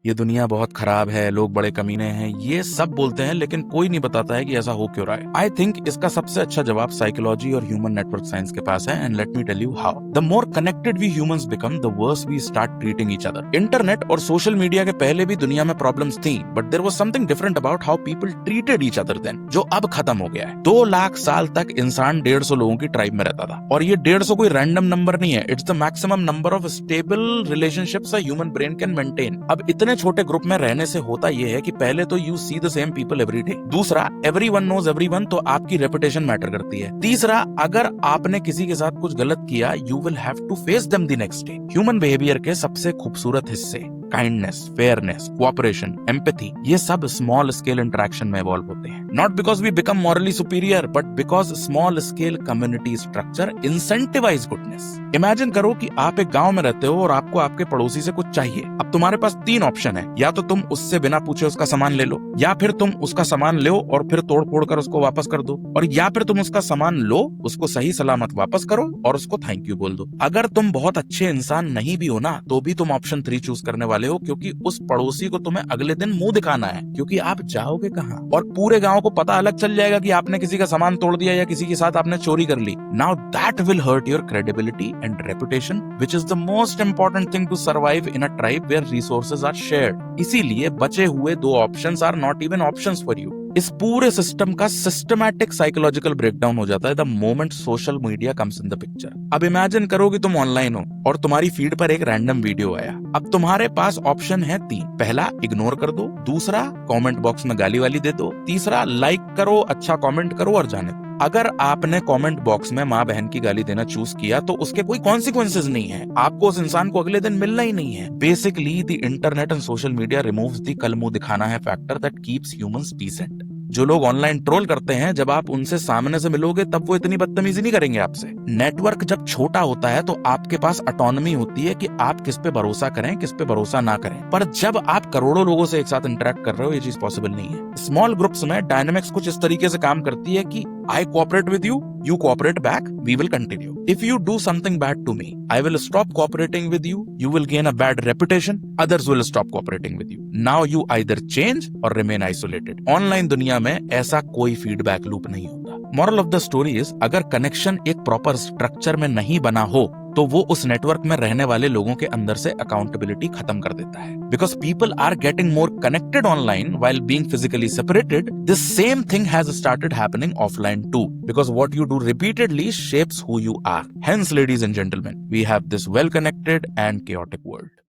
ये दुनिया बहुत खराब है, लोग बड़े कमीने हैं, ये सब बोलते हैं, लेकिन कोई नहीं बताता है कि ऐसा हो क्यों रहा है। आई थिंक इसका सबसे अच्छा जवाब साइकोलॉजी और ह्यूमन नेटवर्क साइंस के पास है, and let me tell you how. The more connected we humans become, the worse we start treating each other. Internet और सोशल मीडिया के पहले भी दुनिया में प्रॉब्लम्स थी, but there was something different about how people treated each other then, जो अब खत्म हो गया है। 2 लाख साल तक इंसान 150 लोगों की ट्राइब में रहता था, और ये 150 कोई रैंडम नंबर नहीं है, it's the maximum number of stable relationships a human brain can maintain. अब इतने छोटे ग्रुप में रहने से होता यह है कि पहले तो you see the same people every day, दूसरा एवरीवन नोज एवरीवन, तो आपकी रेपुटेशन मैटर करती है, तीसरा अगर आपने किसी के साथ कुछ गलत किया you will have to face them the next day. Human behaviour के सबसे खूबसूरत हिस्से काइंडनेस, फेयरनेस, कोऑपरेशन, एम्पैथी, ये सब स्मॉल स्केल इंटरेक्शन में इवॉल्व होते हैं। Not because we become morally superior, but because small scale community structure incentivise goodness. Imagine करो कि आप एक गांव में रहते हो और आपको आपके पड़ोसी से कुछ चाहिए। अब तुम्हारे पास 3 ऑप्शन है, या तो तुम उससे बिना पूछे उसका सामान ले लो, या फिर तुम उसका सामान लो और फिर तोड़ फोड़ कर उसको वापस कर दो, और या फिर तुम उसका सामान लो, उसको सही सलामत वापस करो और उसको थैंक यू बोल दो। अगर तुम बहुत अच्छे इंसान नहीं भी हो ना, तो भी तुम ऑप्शन 3 चूज करने वाले हो, क्योंकि उस पड़ोसी को तुम्हें अगले दिन मुंह दिखाना है, क्योंकि आप जाओगे कहाँ और पूरे गांव को पता अलग चल जाएगा कि आपने किसी का सामान तोड़ दिया या किसी के साथ आपने चोरी कर ली। Now that will hurt your credibility and reputation, which is the most important thing to survive in a tribe where resources are shared. इसीलिए बचे हुए 2 options are not even options for you. इस पूरे सिस्टम का systematic psychological breakdown हो जाता है the moment social media comes in the picture. अब इमेजिन करो कि तुम ऑनलाइन हो और तुम्हारी फीड पर एक रैंडम वीडियो आया। अब तुम्हारे पास ऑप्शन है 3, पहला इग्नोर कर दो, दूसरा कमेंट बॉक्स में गाली वाली दे दो, तीसरा लाइक करो, अच्छा कमेंट करो और जाने दो। अगर आपने कमेंट बॉक्स में माँ बहन की गाली देना चूज किया तो उसके कोई कॉन्सिक्वेंसेज नहीं है, आपको उस इंसान को अगले दिन मिलना ही नहीं है। Basically the internet and social media removes the कल मुंह दिखाना है factor that keeps humans decent. जो लोग ऑनलाइन ट्रोल करते हैं, जब आप उनसे सामने से मिलोगे तब वो इतनी बदतमीजी नहीं करेंगे आपसे। नेटवर्क जब छोटा होता है तो आपके पास ऑटोनॉमी होती है कि आप किस पे भरोसा करें, किस पे भरोसा ना करें, पर जब आप करोड़ों लोगों से एक साथ इंटरेक्ट कर रहे हो, ये चीज पॉसिबल नहीं है। स्मॉल ग्रुप्स में डायनामिक्स कुछ इस तरीके से काम करती है कि I cooperate with you, you cooperate back, we will continue. If you do something bad to me, I will stop cooperating with you, you will gain a bad reputation, others will stop cooperating with you. Now you either change or remain isolated. Online दुनिया में ऐसा कोई feedback loop नहीं होता। Moral of the story is, अगर connection एक proper structure में नहीं बना हो तो वो उस नेटवर्क में रहने वाले लोगों के अंदर से अकाउंटेबिलिटी खत्म कर देता है। Because people are getting more connected online while being physically separated, this same thing has started happening offline too. Because what you do repeatedly shapes who you are. Hence, ladies and gentlemen, we have this well-connected and chaotic world.